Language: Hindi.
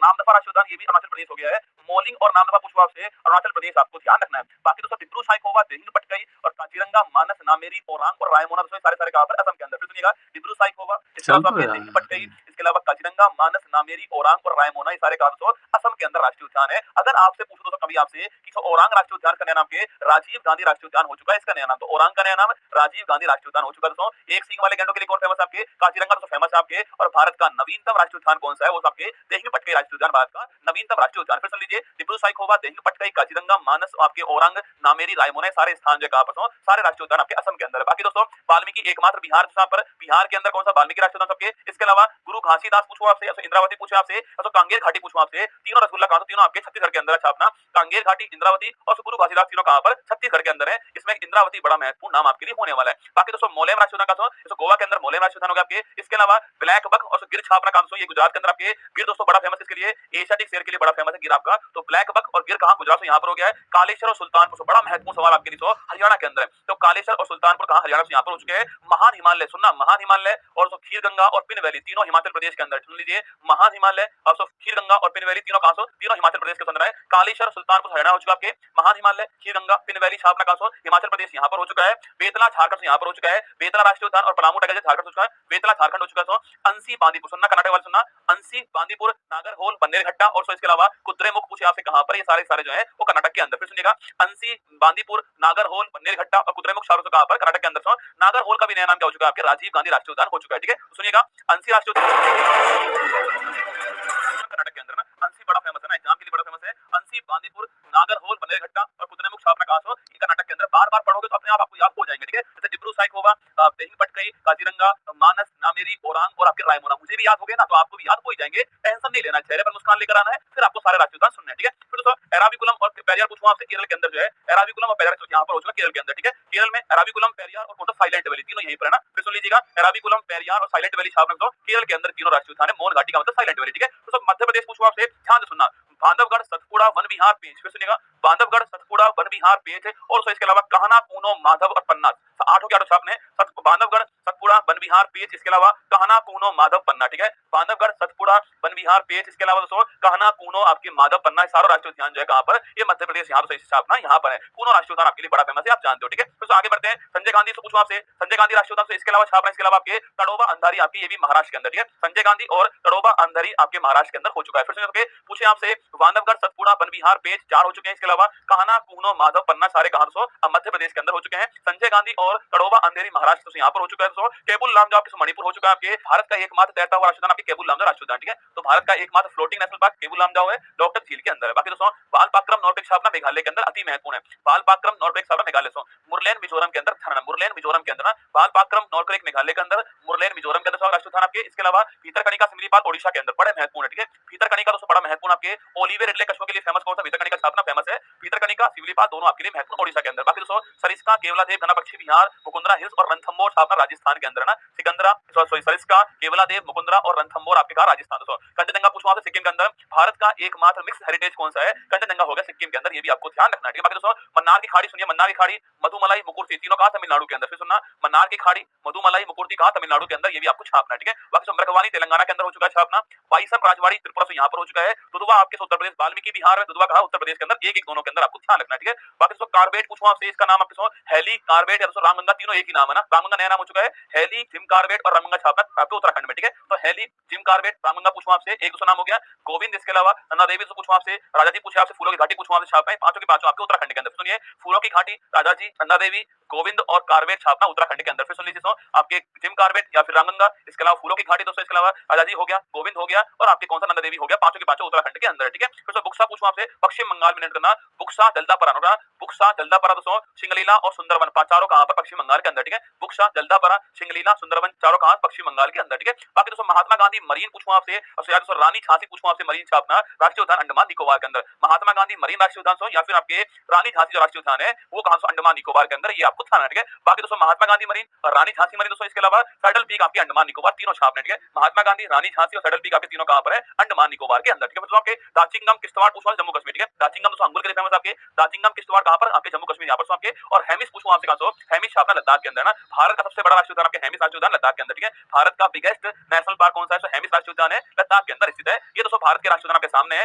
नामदफा राष्ट्रीय उद्यान ये भी अरुणाचल प्रदेश हो गया है। मौलिंग और नामदफा पूछो आपसे अरुणाचल प्रदेश, आपको ध्यान रखना है। बाकी दोस्तों डिब्रू साइखोवा, दिहिंग पटकाई और काजीरंगा, मानस, नामेरी, ओरांग और रायमोना दोस्तों सारे सारे कहां पर? असम के अंदर। फिर सुनिएगा डिब्रू साइखोवा, इसके अलावा सिंपल आपके है। दिहिंग पटकाई, इसके अलावा काजीरंगा, मानस, नामेरी, ओरांग और रायमोना, ये सारे कहां दोस्तों? असम के अंदर राष्ट्रीय उद्यान है। अगर आपसे पूछो दोस्तों कभी आपसे कि तो ओरांग राष्ट्रीय उद्यान का नया नाम क्या है? राजीव गांधी राष्ट्रीय उद्यान हो चुका है इसका नया नाम। तो ओरांग का नया नाम राजीव गांधी राष्ट्रीय उद्यान हो चुका है दोस्तों। एक सींग वाले गैंडों के लिए कौन फेमस है आपके? काजीरंगा दोस्तों फेमस है आपके। और भारत का नवीनतम राष्ट्रीय उद्यान कौन सा है? वो आपके दिहिंग पटकाई राष्ट्रीय उद्यान, भारत का नवीनतम राष्ट्रीय उद्यान। फिर सुन लीजिए डिब्रू साइखोवा, दिहिंग पटकाई, काजीरंगा, मानस, आपके ओरांग, नामेरी, रायमोना, सारे स्थान जो कहां पर? सारे राष्ट्रीय उद्यान आपके असम के अंदर है। बाकी दोस्तों वाल्मीकि एकमात्र बिहार पर, बिहार के अंदर कौन सा वाल्मीकि राष्ट्रीय उद्यान सबके? इसके अलावा गुरु घासीदास पूछो आपसे, इंद्रावती पूछे आपसे, कांगेर घाटी पूछो आपसे, तीनों रसगुल्ला कहां? तीनों आपके छत्तीसगढ़ के अंदर है। छापना कांगेर घाटी, इंद्रावती और गुरु घासीदास तीनों कहां पर? छत्तीसगढ़ के अंदर है। इसमें इंद्रावती बड़ा महत्वपूर्ण नाम आपके लिए होने वाला है। बाकी दोस्तों मोलेम राष्ट्रीय उद्यान का गोवा के अंदर मोलेम राष्ट्रीय उद्यान हो गया आपके। इसके अलावा ब्लैक बक और गिर छापना कहां? ये गुजरात के अंदर आपके। गिर दोस्तों बड़ा फेमस इसके लिए, एशियाटिक शेर के लिए बड़ा फेमस है गिर आपका। तो ब्लैक बक और गिर कहां? गुजरात से यहां पर हो गया है। कालेश्वर और सुल्तानपुर, बड़ा महत्वपूर्ण सवाल आपके लिए हरियाणा के अंदर है। तो कालेश्वर और सुल्तानपुर कहां? हरियाणा से यहां पर हो चुके हैं। महान हिमालय, सुनना महान हिमालय और खीर गंगा और पिन वैली, तीनों हिमाचल प्रदेश के अंदर। सुन लीजिए महान हिमालय और खीर गंगा और पिन वैली तीनों कहां? तीनों हिमाचल प्रदेश के अंदर है। कालेश्वर सुल्तानपुर हरियाणा हो चुका आपके। महान हिमालय, खीर गंगा, पिन वैली छापना कहां? हिमाचल प्रदेश यहां पर हो चुका है। बेतला झारखंड से यहां पर हो चुका है। बेतला राष्ट्रीय उद्यान और पलामू टाइगर झारखंड हो चुका है। बेतला झारखंड हो चुका है। अंसी बांदीपुर, सुनना कर्नाटक वाले सुनना, अंसी बांदीपुर, नागरहोल, बन्नेरघट्टा और इसके अलावा कुद्रेमुख पूछे आपसे कहां पर? ये सारे सारे जो है वो कर्नाटक के अंदर। फिर सुनिएगा अंसी बांदीपुर, नागरहोल, बन्नेरघट्टा और कुद्रेमुख चारों कहां पर? कर्नाटक के अंदर। नागरहोल का भी नया नाम क्या हो चुका है आपके? राजीव गांधी राष्ट्रीय उद्यान हो चुका है। ठीक है, सुनिएगा अंसी राष्ट्रीय कर्नाटक के अंदर ना, अंसी बड़ा फेमस है ना, एग्जाम के लिए बड़ा फेमस है। अंसी बांदीपुर, नागरहोल, बन्नेरघट्टा और कुद्रेमुख छापना कहां? ये कर्नाटक के अंदर। बार बार पढ़ोगे तो अपने आप आपको याद हो जाएंगे। ठीक है, जैसे डिब्रू साइखोवा, दिहिंग पटकाई, काजीरंगा, मानस, नामेरी, ओरांग और आपके रायमोना, मुझे भी याद हो गए ना, तो आपको भी याद हो ही जाएंगे। टेंशन नहीं लेना, चेहरे पर मुस्कान लेकर आना है, फिर आपको सारे राष्ट्रीय उद्यान सुनने हैं। ठीक है, फिर दोस्तों एराविकुलम और पेरियार पूछूं आपसे, केरल के अंदर जो है एराविकुलम और पेरियार यहाँ पर हो चुका केरल के अंदर। ठीक है, केरल में एराविकुलम, पेरियार और साइलेंट वैली तीनों यहीं पर है ना। फिर सुन लीजिएगा एराविकुलम, पेरियार और साइलेंट वैली छापना केरल के अंदर तीनों राष्ट्रीय उद्यान है। मोन घाटी का मतलब साइलेंट वैली। ठीक है, तो मध्य प्रदेश पूछूं आपसे, ध्यान से सुनना, बांधवगढ़, सतपुड़ा, वन विहार, पेंच। फिर सुनिएगा बांधवगढ़, सतपुड़ा, वन विहार, पेंच और इसके अलावा कहना, कूनो, माधव और पन्ना, आठों के आठों छापने बांधवगढ़, सतपुड़ा, वन विहार, पेंच, इसके अलावा कहना, कूनो, माधव, पन्ना। ठीक है, बांधवगढ़, सतपुड़ा, वन विहार, पेंच, इसके अलावा दोस्तों कहना, कूनो, आपके माधव, पन्ना, सारों राष्ट्रीय उद्यान जो है कहां पर? ये मध्य प्रदेश यहाँ पर छापना यहाँ पर है। कूनो राष्ट्रीय उद्यान आपके लिए बड़ा फेमस है, आप जानते हो। ठीक है, तो आगे बढ़ते हैं। संजय गांधी से पूछूं आपसे, संजय गांधी राष्ट्रीय उद्यान से इसके अलावा छापना, इसके अलावा आपके तड़ोबा अंधारी आपकी, ये भी महाराष्ट्र के अंदर। ठीक है, संजय गांधी और तड़ोबा अंधारी आपके महाराष्ट्र के अंदर हो चुका है। फिर से पूछे आपसे बांधवगढ़, सतपुड़ा, वन विहार, पेंच, चार हो चुके हैं। इसके अलावा कहना, कूनो, माधव, पन्ना सारे कहां मध्य प्रदेश के अंदर हो चुके हैं। संजय गांधी और तड़ोबा अंधेरी महाराष्ट्र यहाँ पर हो चुका है। केबुल लामजा आपके मणिपुर हो चुका है। आपके भारत का एकमात्र तैरता हुआ राष्ट्रीय उद्यान आपके केबुल लामजा राष्ट्रीय उद्यान। ठीक है, तो भारत का एकमात्र फ्लोटिंग नेशनल पार्क केबुल लामजा है, लोकटक झील के अंदर है। बाकी दोस्तों बालपाक्रम नॉर्वेग छापना मेघालय के अंदर अति महत्वपूर्ण है। बालपाक्रम नॉर्वेग छापना मेघालय से, मुरलेन मिजोरम के अंदर, मुरलेन मिजोरम के अंदर ना, बालपाक्रम नॉर्वेग मेघालय के अंदर, मुरलेन मिजोरम के अंदर राष्ट्रीय उद्यान आपके। इसके अलावा भीतरकनिका सिमलीपाल ओडिशा के अंदर, बड़े महत्वपूर्ण है। ठीक है, भीतरकनिका दोस्तों बड़ा महत्वपूर्ण आपके ओलिवे रिडले कछुओं के लिए फेमस कौन सा? भीतरकनिका छापना फेमस है। भीतरकनिका, सिमलीपाल दोनों आपके लिए महत्वपूर्ण ओडिशा के अंदर। बाकी दोस्तों सरिस्का, केवलादेव, घना पक्षी बिहार, मुकुंदरा हिल्स और रणथंभौर छापना राजस्थान के अंदर ना। सिकंदरा, सरिस्का, केवलादेव, मुकुंदरा और रणथंभौर आपके कहा? राजस्थान। दोस्तों कंचनजंगा पूछूं आपसे, सिक्किम के अंदर। भारत का एकमात्र मिक्स हेरिटेज कौन सा है? कंचनजंगा हो गया सिक्किम के अंदर, ये भी आपको ध्यान रखना है। ठीक है, बाकी दोस्तों मन्नार की खाड़ी सुनिए, मन्नार की खाड़ी, मधुमलाई, मुकुर्ती तीनों कहा? तमिलनाडु के अंदर। फिर सुनना मन्नार की खाड़ी, मधुमलाई, मुकुर्ती कहा? तमिलनाडु के अंदर, ये भी आपको छापना है। ठीक है, बाकी मृगवानी तेलंगाना के अंदर हो चुका है छापना। बाईसन राजवाड़ी त्रिपुरा से यहाँ पर हो चुका है। दुधवा आपके उत्तर प्रदेश, वाल्मीकि बिहार में, दुधवा कहा? उत्तर प्रदेश के अंदर। एक एक दोनों के अंदर आपको ध्यान रखना है। ठीक है, बाकी दोस्तों कार्बेट पूछूं आपसे, इसका नाम आपके हेली कार्बेट या दोस्तों रामगंगा, तीनों एक ही नाम है ना। रामगंगा नया नाम हो चुका है, हेली, जिम कार्बेट और रामगंगा छापना आपके उत्तराखंड में। ठीक है, तो हेली, जिम कार्बेट, रामगंगा पूछूं आपसे, एक दूसरा नाम हो गया गोविंद। इसके अलावा नन्दा देवी से पूछूं आपसे, राजा जी पूछे आपसे, फूलों की घाटी पूछूं आपसे, छापना है पांचों के पांचों आपके उत्तराखंड के अंदर। सुनिए फूलों की घाटी, राजा जी, नन्दा देवी, गोविंद और कार्बेट छापना उत्तराखंड के अंदर। फिर सुन लीजिए आपके जिम कार्बेट या फिर रामगंगा, इसके अलावा फूलों की घाटी दोस्तों, इसके अलावा राजा जी हो गया, गोविंद हो गया और आपके कौन सा? नंदा देवी हो गया, पांचों के पांचों उत्तराखंड के अंदर। ठीक है, फिर बुक्सा पूछूं आपसे, पश्चिम बंगाल में करना, बुक्सा, जल्दापरा होगा, बुक्सा, जल्दापरा दोस्तों, सिंगलीला और सुंदरवन चारों कहां पर? पश्चिम बंगाल के अंदर। ठीक है, बुक्सा, जल्दापरा, सिंगलीला, सुंदरवन चारों कहां? पश्चिम बंगाल के अंदर। ठीक है, बाकी दोस्तों महात्मा गांधी मरीन पूछूं आपसे, और रानी झांसी पूछूं आपसे, मरीन छापना राष्ट्रीय उद्यान अंडमान निकोबार के अंदर। महात्मा गांधी मरीन राष्ट्रीय उद्यान या फिर आपके रानी झांसी जो राष्ट्रीय उद्यान है वो कहां? अंडमान निकोबार के अंदर, ये आपको ध्यान रखना है। बाकी दोस्तों महात्मा गांधी मरीन और रानी झांसी मरीन दोस्तों, इसके अलावा सैडल पीक आपके अंडमान निकोबार, तीनों छापने। ठीक है, महात्मा गांधी, रानी झांसी और सैडल पीक आपके तीनों कहां पर है? अंडमान निकोबार के अंदर। ठीक है, आपके दाचिंगम किश्तवाड़ पूछो जम्मू कश्मीर। ठीक है, दाचिंगम दोस्तों अंगूर के लिए फेमस आपके, दाचिंगम किश्तवाड़ कहां पर? आपके जम्मू कश्मीर यहाँ पर आपके। और हेमिस पूछो आपसे कहां? हेमिस छापना लद्दाख के अंदर ना। भारत का सबसे बड़ा राष्ट्रीय उद्यान आपके हेमिस राष्ट्रीय उद्यान लद्दाख के अंदर। ठीक है, भारत का बिगेस्ट नेशनल पार्क कौन सा है? हेमिस राष्ट्रीय उद्यान है लद्दाख लद्दाख के अंदर स्थित है। ये दोस्तों भारत के राष्ट्रगान आपके सामने है।